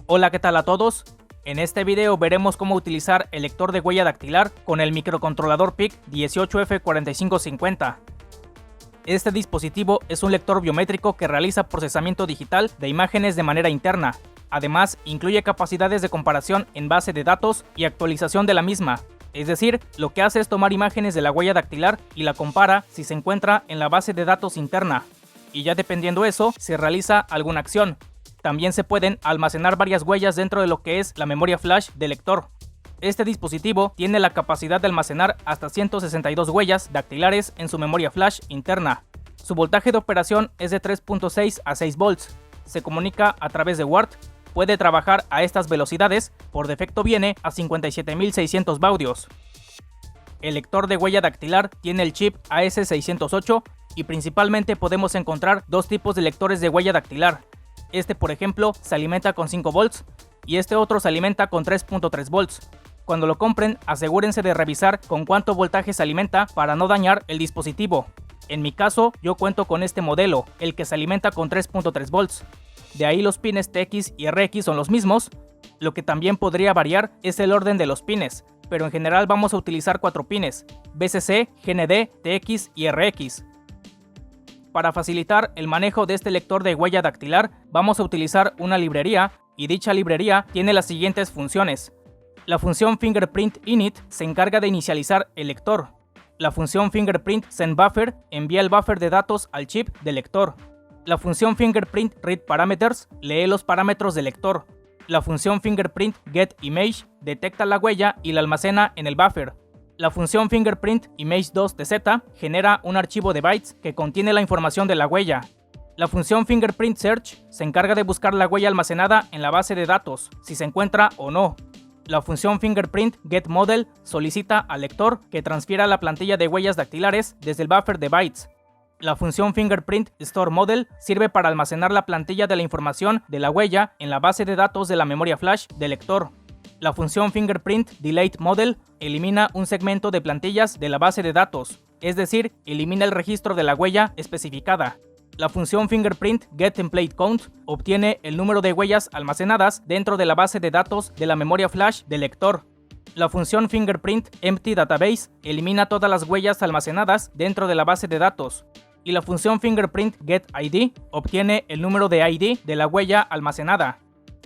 Hola, ¿qué tal a todos? En este video veremos cómo utilizar el lector de huella dactilar con el microcontrolador PIC 18F4550. Este dispositivo es un lector biométrico que realiza procesamiento digital de imágenes de manera interna. Además, incluye capacidades de comparación en base de datos y actualización de la misma. Es decir, lo que hace es tomar imágenes de la huella dactilar y la compara si se encuentra en la base de datos interna. Y ya dependiendo eso, se realiza alguna acción. También se pueden almacenar varias huellas dentro de lo que es la memoria flash del lector. Este dispositivo tiene la capacidad de almacenar hasta 162 huellas dactilares en su memoria flash interna. Su voltaje de operación es de 3.6 a 6 volts. Se comunica a través de WART. Puede trabajar a estas velocidades, por defecto viene a 57.600 baudios. El lector de huella dactilar tiene el chip AS608 y principalmente podemos encontrar dos tipos de lectores de huella dactilar. Este, por ejemplo, se alimenta con 5 volts y este otro se alimenta con 3.3 volts. Cuando lo compren, asegúrense de revisar con cuánto voltaje se alimenta para no dañar el dispositivo. En mi caso, yo cuento con este modelo, el que se alimenta con 3.3 volts. De ahí los pines TX y RX son los mismos. Lo que también podría variar es el orden de los pines, pero en general vamos a utilizar 4 pines: BCC, GND, TX y RX. Para facilitar el manejo de este lector de huella dactilar, vamos a utilizar una librería y dicha librería tiene las siguientes funciones. La función Fingerprint Init se encarga de inicializar el lector. La función Fingerprint Send Buffer envía el buffer de datos al chip del lector. La función Fingerprint Read Parameters lee los parámetros del lector. La función Fingerprint Get Image detecta la huella y la almacena en el buffer. La función Fingerprint Image2tz genera un archivo de bytes que contiene la información de la huella. La función Fingerprint Search se encarga de buscar la huella almacenada en la base de datos, si se encuentra o no. La función Fingerprint Get Model solicita al lector que transfiera la plantilla de huellas dactilares desde el buffer de bytes. La función Fingerprint Store Model sirve para almacenar la plantilla de la información de la huella en la base de datos de la memoria flash del lector. La función Fingerprint Delete Model elimina un segmento de plantillas de la base de datos, es decir, elimina el registro de la huella especificada. La función Fingerprint Get Template Count obtiene el número de huellas almacenadas dentro de la base de datos de la memoria flash del lector. La función Fingerprint Empty Database elimina todas las huellas almacenadas dentro de la base de datos. Y la función Fingerprint Get ID obtiene el número de ID de la huella almacenada.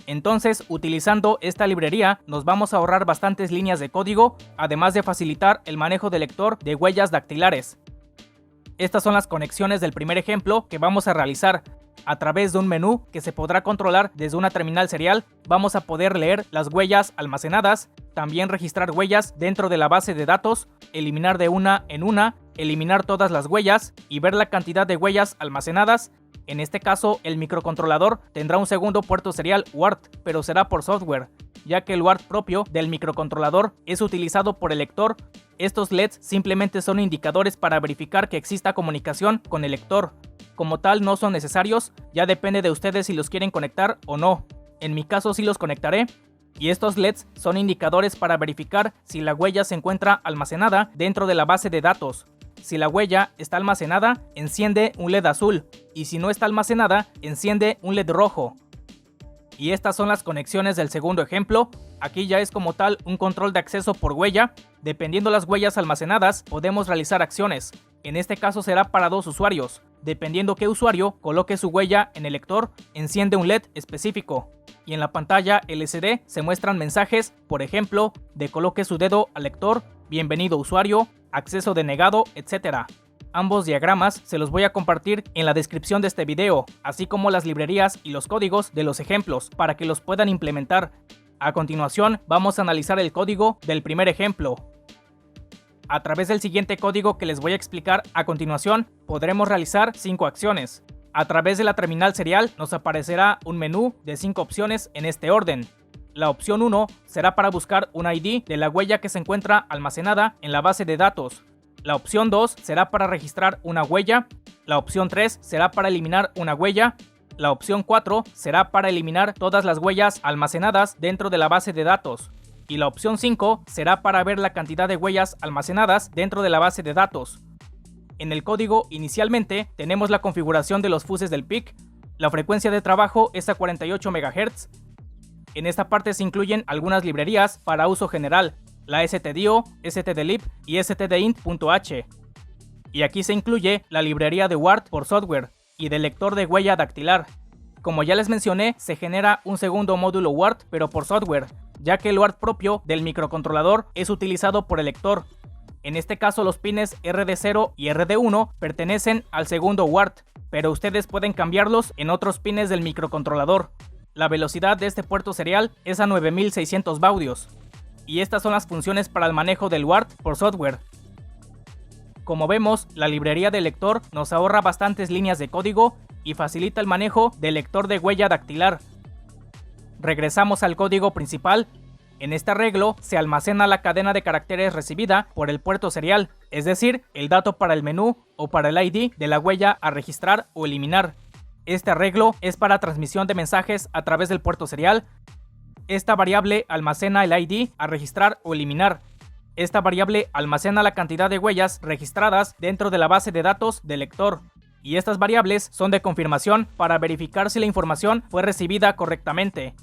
Entonces, utilizando esta librería, nos vamos a ahorrar bastantes líneas de código, además de facilitar el manejo del lector de huellas dactilares. Estas son las conexiones del primer ejemplo que vamos a realizar. A través de un menú que se podrá controlar desde una terminal serial, vamos a poder leer las huellas almacenadas, también registrar huellas dentro de la base de datos, eliminar de una en una, eliminar todas las huellas y ver la cantidad de huellas almacenadas. En este caso, el microcontrolador tendrá un segundo puerto serial WART, pero será por software, ya que el WART propio del microcontrolador es utilizado por el lector. Estos LEDs simplemente son indicadores para verificar que exista comunicación con el lector. Como tal, no son necesarios, ya depende de ustedes si los quieren conectar o no. En mi caso sí los conectaré. Y estos LEDs son indicadores para verificar si la huella se encuentra almacenada dentro de la base de datos. Si la huella está almacenada, enciende un LED azul, y si no está almacenada, enciende un LED rojo. Y estas son las conexiones del segundo ejemplo. Aquí ya es como tal un control de acceso por huella. Dependiendo las huellas almacenadas, podemos realizar acciones. En este caso será para 2 usuarios. Dependiendo qué usuario coloque su huella en el lector, enciende un LED específico. Y en la pantalla LCD se muestran mensajes, por ejemplo, de coloque su dedo al lector, bienvenido usuario, acceso denegado, etc. Ambos diagramas se los voy a compartir en la descripción de este video, así como las librerías y los códigos de los ejemplos para que los puedan implementar. A continuación, vamos a analizar el código del primer ejemplo. A través del siguiente código que les voy a explicar a continuación, podremos realizar 5 acciones. A través de la terminal serial nos aparecerá un menú de 5 opciones en este orden. La opción 1 será para buscar un ID de la huella que se encuentra almacenada en la base de datos. La opción 2 será para registrar una huella. La opción 3 será para eliminar una huella. La opción 4 será para eliminar todas las huellas almacenadas dentro de la base de datos. y la opción 5 será para ver la cantidad de huellas almacenadas dentro de la base de datos. En el código inicialmente tenemos la configuración de los fuses del PIC, la frecuencia de trabajo es a 48 MHz. En esta parte se incluyen algunas librerías para uso general, la stdio, stdlib y stdint.h. Y aquí se incluye la librería de WART por software y del lector de huella dactilar. Como ya les mencioné, se genera un segundo módulo WART pero por software, ya que el WART propio del microcontrolador es utilizado por el lector. En este caso los pines RD0 y RD1 pertenecen al segundo WART, pero ustedes pueden cambiarlos en otros pines del microcontrolador. La velocidad de este puerto serial es a 9600 baudios. Y estas son las funciones para el manejo del WART por software. Como vemos, la librería de lector nos ahorra bastantes líneas de código y facilita el manejo del lector de huella dactilar. Regresamos al código principal. En este arreglo se almacena la cadena de caracteres recibida por el puerto serial, es decir, el dato para el menú o para el ID de la huella a registrar o eliminar. Este arreglo es para transmisión de mensajes a través del puerto serial. Esta variable almacena el ID a registrar o eliminar. Esta variable almacena la cantidad de huellas registradas dentro de la base de datos del lector. Y estas variables son de confirmación para verificar si la información fue recibida correctamente.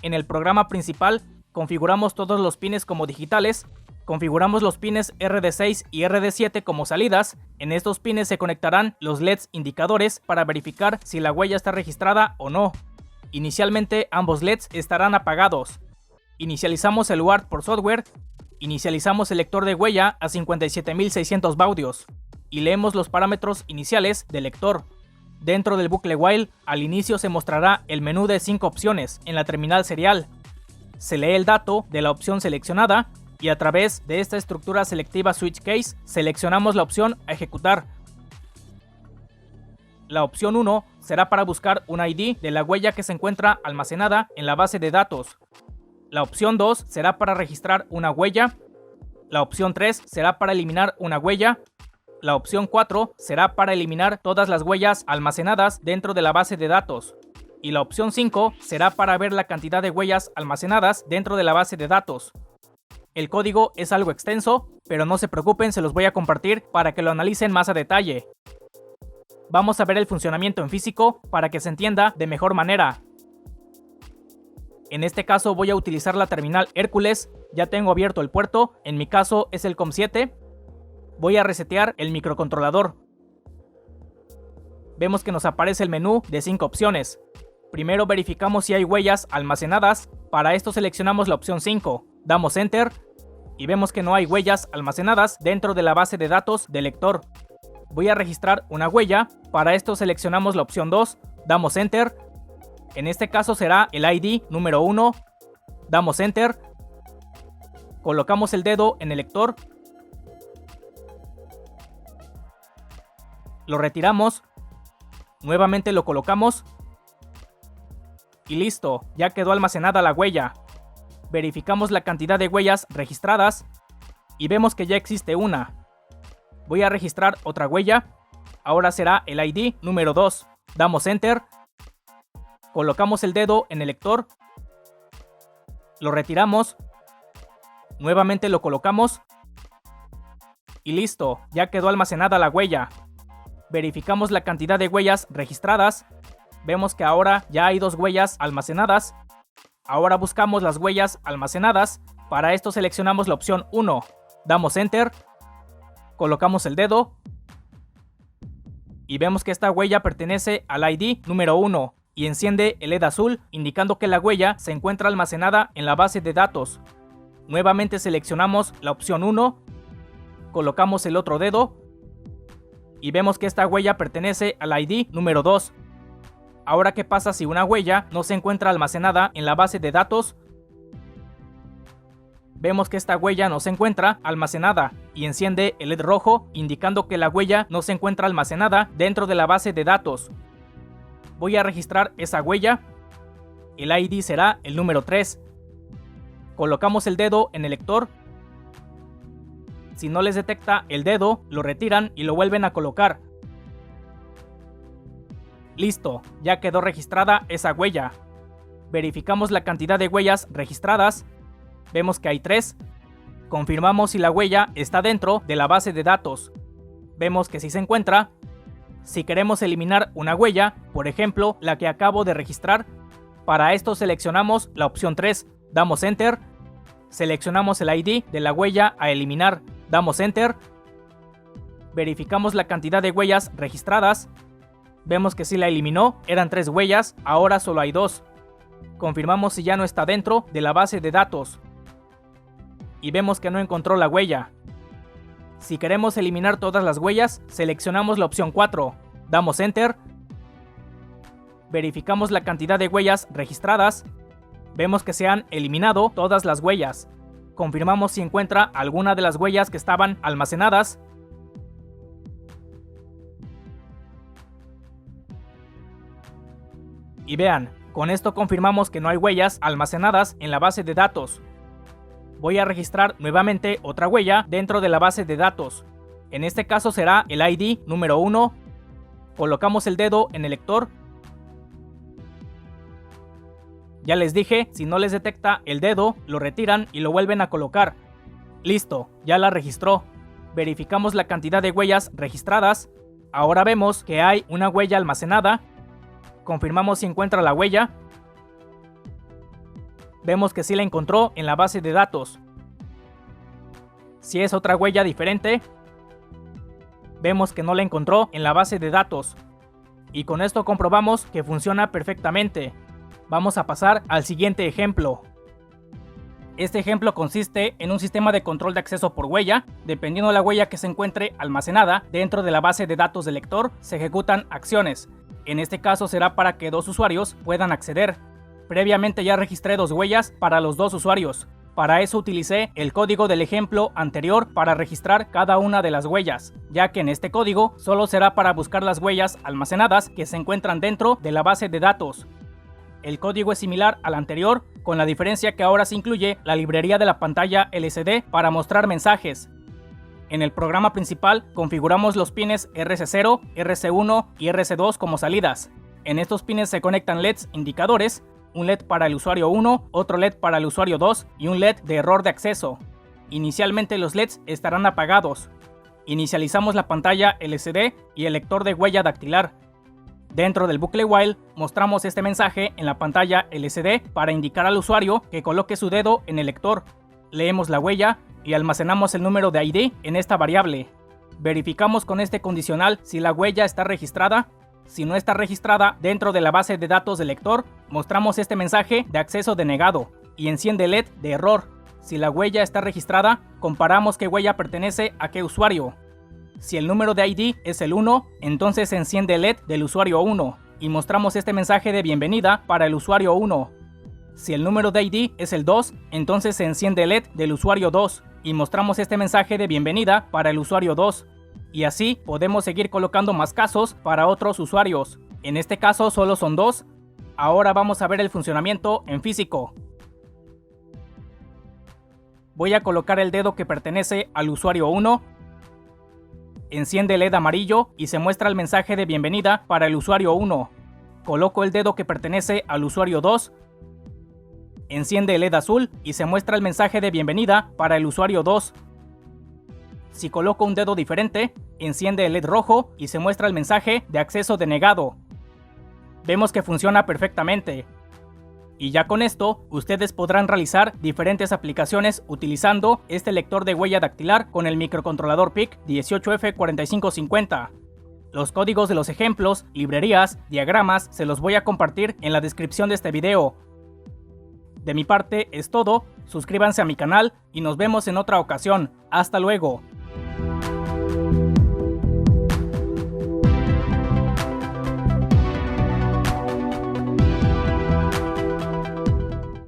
En el programa principal configuramos todos los pines como digitales, configuramos los pines RD6 y RD7 como salidas. En estos pines se conectarán los LEDs indicadores para verificar si la huella está registrada o no. Inicialmente ambos LEDs estarán apagados. Inicializamos el WART por software, inicializamos el lector de huella a 57600 baudios y leemos los parámetros iniciales del lector. Dentro del bucle while, al inicio se mostrará el menú de 5 opciones en la terminal serial. Se lee el dato de la opción seleccionada y a través de esta estructura selectiva switch case seleccionamos la opción a ejecutar. La opción 1 será para buscar un ID de la huella que se encuentra almacenada en la base de datos. La opción 2 será para registrar una huella. La opción 3 será para eliminar una huella. La opción 4 será para eliminar todas las huellas almacenadas dentro de la base de datos. Y la opción 5 será para ver la cantidad de huellas almacenadas dentro de la base de datos. El código es algo extenso, pero no se preocupen, se los voy a compartir para que lo analicen más a detalle. Vamos a ver el funcionamiento en físico para que se entienda de mejor manera. En este caso voy a utilizar la terminal Hércules, ya tengo abierto el puerto, en mi caso es el COM7. Voy a resetear el microcontrolador. Vemos que nos aparece el menú de 5 opciones. Primero verificamos si hay huellas almacenadas, para esto seleccionamos la opción 5, damos Enter y vemos que no hay huellas almacenadas dentro de la base de datos del lector. Voy a registrar una huella, para esto seleccionamos la opción 2, damos Enter. En este caso será el ID número 1, damos Enter. Colocamos el dedo en el lector. Lo retiramos. Nuevamente lo colocamos. Y listo, ya quedó almacenada la huella. Verificamos la cantidad de huellas registradas y vemos que ya existe una. Voy a registrar otra huella. Ahora será el ID número 2. Damos Enter. Colocamos el dedo en el lector. Lo retiramos. Nuevamente lo colocamos. Y listo, ya quedó almacenada la huella. Verificamos la cantidad de huellas registradas. Vemos que ahora ya hay 2 huellas almacenadas. Ahora buscamos las huellas almacenadas. Para esto seleccionamos la opción 1. Damos Enter. Colocamos el dedo. Y vemos que esta huella pertenece al ID número 1. Y enciende el LED azul indicando que la huella se encuentra almacenada en la base de datos. Nuevamente seleccionamos la opción 1. Colocamos el otro dedo. Y vemos que esta huella pertenece al ID número 2. Ahora, ¿qué pasa si una huella no se encuentra almacenada en la base de datos? Vemos que esta huella no se encuentra almacenada y enciende el LED rojo indicando que la huella no se encuentra almacenada dentro de la base de datos. Voy a registrar esa huella. El ID será el número 3. Colocamos el dedo en el lector. Si no les detecta el dedo, lo retiran y lo vuelven a colocar. Listo, ya quedó registrada esa huella. Verificamos la cantidad de huellas registradas. vemos que hay 3. Confirmamos si la huella está dentro de la base de datos. Vemos que sí se encuentra. Si queremos eliminar una huella, por ejemplo, la que acabo de registrar, para esto seleccionamos la opción 3, damos Enter. Seleccionamos el ID de la huella a eliminar, damos Enter. Verificamos la cantidad de huellas registradas. Vemos que sí la eliminó, eran 3 huellas, ahora solo hay 2. Confirmamos si ya no está dentro de la base de datos. Y vemos que no encontró la huella. Si queremos eliminar todas las huellas, seleccionamos la opción 4, damos Enter. Verificamos la cantidad de huellas registradas. Vemos que se han eliminado todas las huellas. Confirmamos si encuentra alguna de las huellas que estaban almacenadas. Y vean, con esto confirmamos que no hay huellas almacenadas en la base de datos. Voy a registrar nuevamente otra huella dentro de la base de datos. En este caso será el ID número 1. Colocamos el dedo en el lector. Ya les dije, si no les detecta el dedo, lo retiran y lo vuelven a colocar. Listo, ya la registró. Verificamos la cantidad de huellas registradas. Ahora vemos que hay una huella almacenada. Confirmamos si encuentra la huella. Vemos que sí la encontró en la base de datos. Si es otra huella diferente, vemos que no la encontró en la base de datos. Y con esto comprobamos que funciona perfectamente. Vamos a pasar al siguiente ejemplo. Este ejemplo consiste en un sistema de control de acceso por huella. Dependiendo de la huella que se encuentre almacenada dentro de la base de datos del lector, se ejecutan acciones. En este caso será para que 2 usuarios puedan acceder. Previamente ya registré 2 huellas para los 2 usuarios. Para eso utilicé el código del ejemplo anterior para registrar cada una de las huellas, ya que en este código solo será para buscar las huellas almacenadas que se encuentran dentro de la base de datos. El código es similar al anterior, con la diferencia que ahora se incluye la librería de la pantalla LCD para mostrar mensajes. En el programa principal configuramos los pines RC0, RC1 y RC2 como salidas. En estos pines se conectan LEDs indicadores, un LED para el usuario 1, otro LED para el usuario 2 y un LED de error de acceso. Inicialmente los LEDs estarán apagados. Inicializamos la pantalla LCD y el lector de huella dactilar. Dentro del bucle while mostramos este mensaje en la pantalla LCD para indicar al usuario que coloque su dedo en el lector. Leemos la huella y almacenamos el número de ID en esta variable. Verificamos con este condicional si la huella está registrada. Si no está registrada dentro de la base de datos del lector, mostramos este mensaje de acceso denegado y enciende LED de error. Si la huella está registrada, comparamos qué huella pertenece a qué usuario. Si el número de ID es el 1, entonces se enciende LED del usuario 1 y mostramos este mensaje de bienvenida para el usuario 1. Si el número de ID es el 2, entonces se enciende LED del usuario 2 y mostramos este mensaje de bienvenida para el usuario 2. Y así podemos seguir colocando más casos para otros usuarios. En este caso solo son 2. Ahora vamos a ver el funcionamiento en físico. Voy a colocar el dedo que pertenece al usuario 1. Enciende el LED amarillo y se muestra el mensaje de bienvenida para el usuario 1. Coloco el dedo que pertenece al usuario 2. Enciende el LED azul y se muestra el mensaje de bienvenida para el usuario 2. Si coloco un dedo diferente, enciende el LED rojo y se muestra el mensaje de acceso denegado. Vemos que funciona perfectamente. Y ya con esto, ustedes podrán realizar diferentes aplicaciones utilizando este lector de huella dactilar con el microcontrolador PIC 18F4550. Los códigos de los ejemplos, librerías, diagramas se los voy a compartir en la descripción de este video. De mi parte es todo, suscríbanse a mi canal y nos vemos en otra ocasión. Hasta luego.